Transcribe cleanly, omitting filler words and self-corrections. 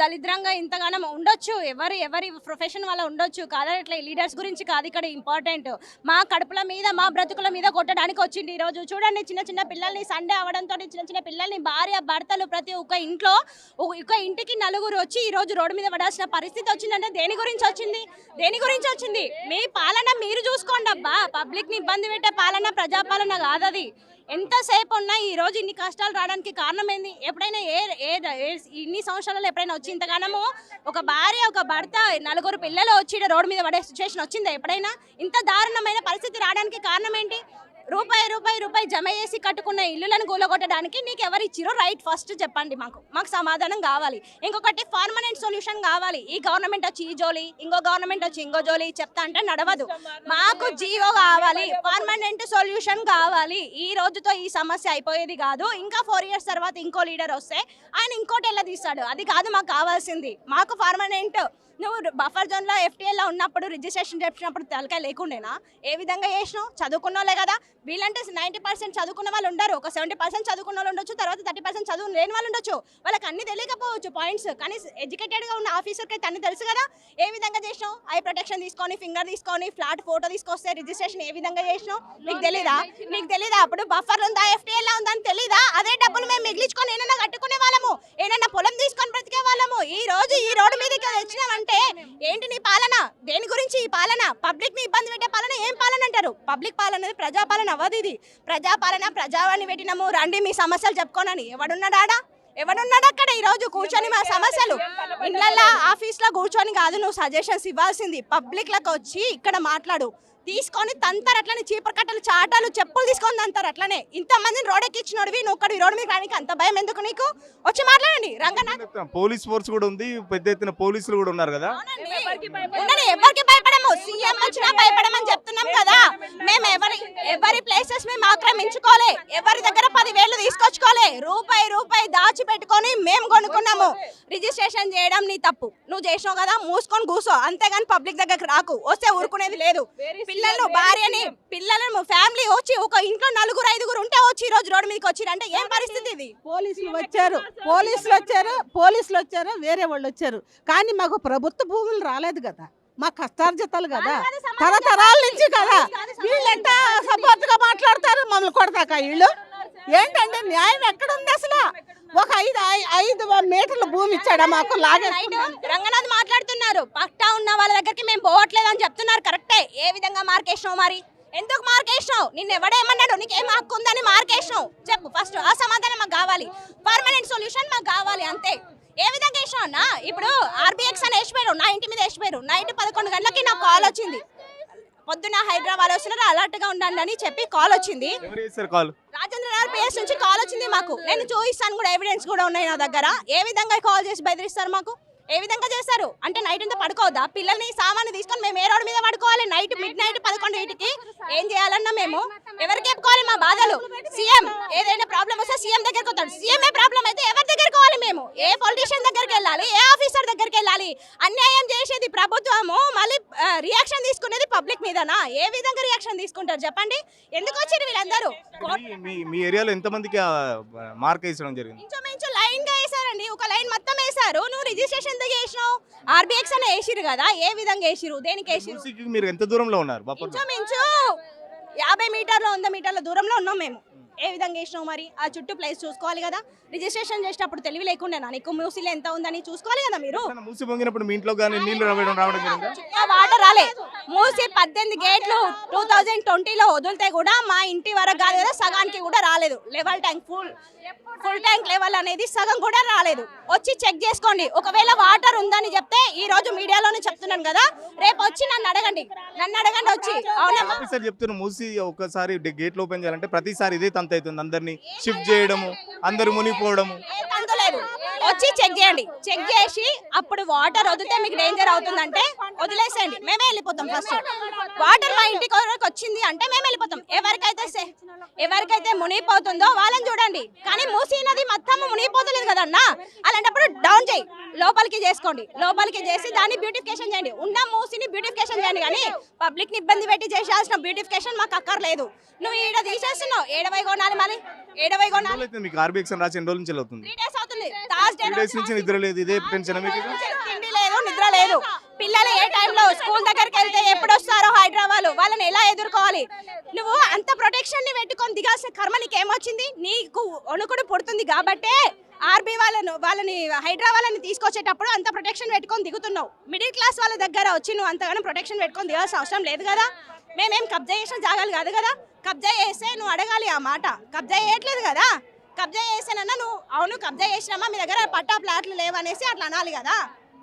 దళిద్రంగా ఇంతగానం ఉండొచ్చు, ఎవరి ప్రొఫెషన్ వల్ల ఉండొచ్చు, కాదట్లే లీడర్స్ గురించి కాదు ఇక్కడ ఇంపార్టెంట్. మా కడుపుల మీద మా బ్రతుకుల మీద కొట్టడానికి వచ్చింది ఈరోజు. చూడండి, చిన్న చిన్న పిల్లల్ని సండే అవడంతో చిన్న చిన్న పిల్లల్ని భార్య భర్తలు ప్రతి ఒక్క ఇంట్లో ఒక ఇంటికి నలుగురు వచ్చి ఈరోజు రోడ్డు మీద పడాల్సిన పరిస్థితి వచ్చిందంటే దేని గురించి వచ్చింది? మీ పాలన మీరు చూసుకోండి అబ్బా. పబ్లిక్ ని ఇబ్బంది పెట్టే పాలన ప్రజాపాలన కాదది. ఎంతసేపు ఉన్నా ఈ రోజు ఇన్ని కష్టాలు రావడానికి కారణం ఏంది? ఎప్పుడైనా ఇన్ని సంవత్సరాలు ఎప్పుడైనా వచ్చి ఇంతగానము ఒక భార్య ఒక భర్త నలుగురు పిల్లలు వచ్చి రోడ్డు మీద పడే సిచ్యువేషన్ వచ్చిందా ఎప్పుడైనా? ఇంత దారుణమైన పరిస్థితి రావడానికి కారణం ఏంటి? రూపాయి జమ చేసి కట్టుకున్న ఇల్లులను కూలగొట్టడానికి నీకు ఎవరు ఇచ్చిరో రైట్ ఫస్ట్ చెప్పండి. మాకు సమాధానం కావాలి. ఇంకొకటి పర్మనెంట్ సొల్యూషన్ కావాలి. ఈ గవర్నమెంట్ వచ్చి ఈ జోలి, ఇంకో గవర్నమెంట్ వచ్చి ఇంకో జోలి చెప్తా అంటే నడవదు. మాకు జీవో కావాలి, పర్మనెంట్ సొల్యూషన్ కావాలి. ఈ రోజుతో ఈ సమస్య అయిపోయేది కాదు. ఇంకా 4 years తర్వాత ఇంకో లీడర్ వస్తే ఆయన ఇంకోటి ఎలా తీస్తాడు? అది కాదు మాకు కావాల్సింది. మాకు పర్మనెంట్. నువ్వు బఫర్ జోన్లో FTL ఉన్నప్పుడు రిజిస్ట్రేషన్ చేసినప్పుడు తలకాయ లేకుండేనా? ఏ విధంగా చేసినావు? చదువుకున్న వాళ్ళే కదా వీళ్ళంటే. 90% చదువుకున్న వాళ్ళు ఉండరు, ఒక 70% చదువుకున్న వాళ్ళు ఉండొచ్చు, తర్వాత 30% చదువు లేని వాళ్ళు ఉండొచ్చు. వాళ్ళకి అన్ని తెలియకపోవచ్చు పాయింట్స్, కానీ ఎడ్యుకేటెడ్గా ఉన్న ఆఫీసర్కి అయితే అన్ని తెలుసు కదా. ఏ విధంగా చేసినావు? ఐ ప్రొటెక్షన్ తీసుకొని, ఫింగర్ తీసుకొని, ఫ్లాట్ ఫోటో తీసుకొస్తే రిజిస్ట్రేషన్ ఏ విధంగా చేసినావు? నీకు తెలీదా? అప్పుడు బఫర్ ఉందా, FTL ఉందా అని తెలీదా? అదే డబ్బులు మేము మిగిలించుకొని ఏమైనా కట్టుకునే వాళ్ళము, ఏమైనా పొలం తీసుకొని బ్రతికే వాళ్ళము. ఈ రోజు ఈ రోడ్డు మీదకి వచ్చినామంటే ఏంటి నీ పాలన? దేని గురించి ఈ పాలన? పబ్లిక్ ని ఇబ్బంది పెట్టే పాలన ఏం పాలన అంటారు? పబ్లిక్ పాలన అనేది ప్రజాపాలన అవ్వదు. ఇది ప్రజాపాలన. ప్రజావాణి పెట్టినాము, రండి మీ సమస్యలు చెప్పుకోనని. ఎవడున్నాడా అక్కడ? ఈ రోజు కూర్చొని మా సమస్యలు ఇళ్ళల్లో ఆఫీస్లో కూర్చొని కాదు నువ్వు సజెషన్స్ ఇవ్వాల్సింది. పబ్లిక్ లకు వచ్చి ఇక్కడ మాట్లాడు. తీసుకొని తంతారు అట్లనే, చీపర్ కట్టలు చాటాలు చెప్పులు తీసుకొని తంతారు అట్లనే. ఇంతమందిని రోడ్డెక్కిచ్చినోడివి నువ్వు ఒక్కడు ఈ రోడ్డు మీద రానికి అంత భయం ఎందుకు నీకు? వచ్చి మాట్లాడండి. రంగనాథ్ పోలీస్ ఫోర్స్ కూడా ఉంది, పెద్ద ఎత్తున పోలీసులు కూడా ఉన్నారు కదా. ఎవరికి భయపడము? సీఎం వచ్చినా భయపడమని చెప్తున్నాం కదా. మేము ఎవరి ప్లేసెస్ మేము ఆక్రమించుకోలే, ఎవరి దగ్గర 10,000 తీసుకొచ్చుకోలే. రూపాయి దాచిపెట్టుకొని మేము కొనుక్కున్నాము. రిజిస్ట్రేషన్ చేయడం నీ తప్పు, నువ్వు చేసినావు కదా, మూసుకొని కూసో. అంతేగాని పబ్లిక్ దగ్గరకు రాకు. వస్తే ఊరుకునేది లేదు. పిల్లలు, భార్యని, పిల్లలను, ఫ్యామిలీ వచ్చి ఒక ఇంట్లో 4-5 ఉంటే వచ్చి ఈ రోజు రోడ్డు మీదకి వచ్చి అంటే ఏం పరిస్థితి ఇది? పోలీసులు వచ్చారు, వేరే వాళ్ళు వచ్చారు, కానీ మాకు ప్రభుత్వ భూములు రాలేదు కదా. మా కష్టార్జితాలు కదా, తరతరాల నుంచి కదా. వీళ్ళు ఎంత సపోర్ట్ గా మాట్లాడతారు, మమ్మల్ని కొడతాక వీళ్ళు. ఏంటంటే న్యాయం ఎక్కడ ఉంది అసలు? ఒక 5 మీటర్ల భూమి ఇచ్చాడా మాకు? రంగనాథ్ మాట్లాడుతున్నారు, పట్టా ఉన్న వాళ్ళ దగ్గరికి మేము పోవట్లేదు అని చెప్తున్నారు. కరెక్టే. ఏ విధంగా మార్కేసినావు మరి? ఎందుకు మార్కేసినావు? నిన్ను ఎవడేమన్నాడు? నీకేం హక్కు ఉందని మార్కేసినావు? చెప్పు ఫస్ట్. ఆ సమాధానం మాకు కావాలి. పర్మనెంట్ సొల్యూషన్ మాకు కావాలి, అంతే. ఏ విధంగా వేసినావు అన్న? ఇప్పుడు RBX అని వేసిపోయారు, నా ఇంటి మీద వేసిపోయారు. నైట్ 11 గంటలకి నాకు కాల్ వచ్చింది. పొద్దున హైదరాబాద్ వస్తున్నారు, అలర్ట్ గా ఉండండి అని చెప్పి కాల్ వచ్చింది. రాజేంద్ర నగర్ PS నుంచి కాల్ వచ్చింది మాకు. నేను చూపిస్తాను కూడా, ఎవిడెన్స్ కూడా ఉన్నాయి నా దగ్గర. ఏ విధంగా కాల్ చేసి బెదిరిస్తారు మాకు? ఏ విధంగా చేస్తారు అంటే నైట్ అంతా పడుకోవద్దా? పిల్లల్ని సామాను తీసుకొని మేము ఏ రోడ్డు మీద పడుకోవాలి? మిడ్ నైట్ 11:00కి ఏం చేయాలన్నా మేము ఎవరికి చెప్పుకోవాలి మా బాధలు? సీఎం ఏదైనా ప్రాబ్లం వస్తే సీఎం దగ్గరికి వస్తాడు. సీఎంఏ ప్రాబ్లం అయితే ఎవరి దగ్గరికి పోవాలి? మేము ఏ పొలిటీషియన్ దగ్గరికి వెళ్ళాలి? ఏ ఆఫీసర్ దగ్గరికి వెళ్ళాలి? అన్యాయం చేసేది ప్రభుత్వము, మళ్ళీ రియాక్షన్ తీసుకునేది పబ్లిక్ మీదనా? ఏ విధంగా రియాక్షన్ తీసుకుంటారు చెప్పండి? ఎందుకు వచ్చారు వీళ్ళందరూ? మీ ఏరియాలో ఎంత మందికి మార్క్ వేసడం జరిగింది? ఇంచుమించు లైన్ గా వేసారండి, ఒక లైన్ మొత్తం వేసారు. నువ్వు రిజిస్ట్రేషన్ వేసినావు, RBX అని వేసిరు కదా. ఏ విధంగా వేసిరు? దేనికి వేసిరు? మీరు ఎంత దూరంలో ఉన్నారు? ఇంచుమించు 50 మీటర్లు 100 మీటర్ల దూరంలో ఉన్నాం మేము. ఏ విధంగా వేసినావు మరి? ఆ చుట్టూ ప్లేస్ చూసుకోవాలి కదా. రిజిస్ట్రేషన్ చేసేటప్పుడు తెలివి లేకుండా నీకు మూసిలో ఎంత ఉందని చూసుకోవాలి కదా మీరు. మూసి పొంగినప్పుడు మీ ఇంట్లో కానీ నీళ్లు రావడం వాటర్ రాలే. మూసి 18 గేట్లు 2020లో వదిలితే కూడా మా ఇంటి వరకు కాదు కదా, సగానికి కూడా రాలేదు. Level tank full tank level అనేది సగం కూడా రాలేదు. వచ్చి చెక్ చేసుకోండి. ఒకవేళ వాటర్ ఉందని చెప్తే ఈ రోజు మీడియాలోనే చెప్తున్నాను కదా, రేపు వచ్చి నన్ను అడగండి వచ్చి. అవునా చెప్తున్నా, మూసి ఒకసారి గేట్లు ఓపెన్ చేయాలంటే ప్రతిసారి ఇదే తంత అవుతుంది. అందరినీ షిఫ్ట్ చేయడము, అందరు మునిగిపోవడము. వచ్చి చెక్ చేయండి. చెక్ చేసి అప్పుడు వాటర్ వదిలితే మీకు డేంజర్ అవుతుందంటే వదిలేసేయండి, మేమే వెళ్ళిపోతాం. ఫస్ట్ వాటర్ మా ఇంటికి వచ్చింది అంటే మేము వెళ్ళిపోతాం. ఎవరికైతే మునిగిపోతుందో వాళ్ళని చూడండి, కానీ మూసి నది మొత్తం మునిగిపోతలేదు కదన్నా. అలాంటప్పుడు డౌన్ చేయి, లోపలికి చేసుకోండి. లోపలికి చేసి దాన్ని బ్యూటిఫికేషన్ చేయండి. ఉన్న మూసిని బ్యూటిఫికేషన్ చేయండి, కానీ పబ్లిక్ ని ఇబ్బంది పెట్టి చేయాల్సిన బ్యూటిఫికేషన్ మాకు అక్కర్లేదు. నువ్వు ఈడ తీసేస్తున్నావు, ఏడవై కొనాలి. మళ్ళీ ఏడవై కొనాలి. 3 days అవుతుంది. థర్స్డే 3 డేస్ నుంచి నిద్ర లేదు, ఇదే టెన్షన్ మీకు? తిండి లేదు, నిద్ర లేదు. పిల్లలు ఏ టైంలో స్కూల్ దగ్గరికి వెళ్తే ఎప్పుడు వస్తారో హైదరాబాద్ వాళ్ళని ఎలా ఎదుర్కోవాలి? నువ్వు అంత ప్రొటెక్షన్ ని పెట్టుకొని దిగాల్సిన కర్మ నీకు ఏమొచ్చింది? నీకు వణుకుడు పుడుతుంది కాబట్టే ఆర్బీ వాళ్ళని హైదరాబాద్ తీసుకొచ్చేటప్పుడు అంత ప్రొటెక్షన్ పెట్టుకొని దిగుతున్నావు. మిడిల్ క్లాస్ వాళ్ళ దగ్గర వచ్చి నువ్వు అంతగానో ప్రొటెక్షన్ పెట్టుకొని దిగాల్సిన అవసరం లేదు కదా. మేమేం కబ్జా చేసిన జాగాలు కాదు కదా. కబ్జా చేస్తే నువ్వు అడగాలి ఆ మాట. కబ్జా చేయట్లేదు కదా. కబ్జా చేసానన్నా నువ్వు అవును కబ్జా చేసినామా మీ దగ్గర పట్టా ప్లాట్లు లేవనేసి అట్లా అనాలి కదా.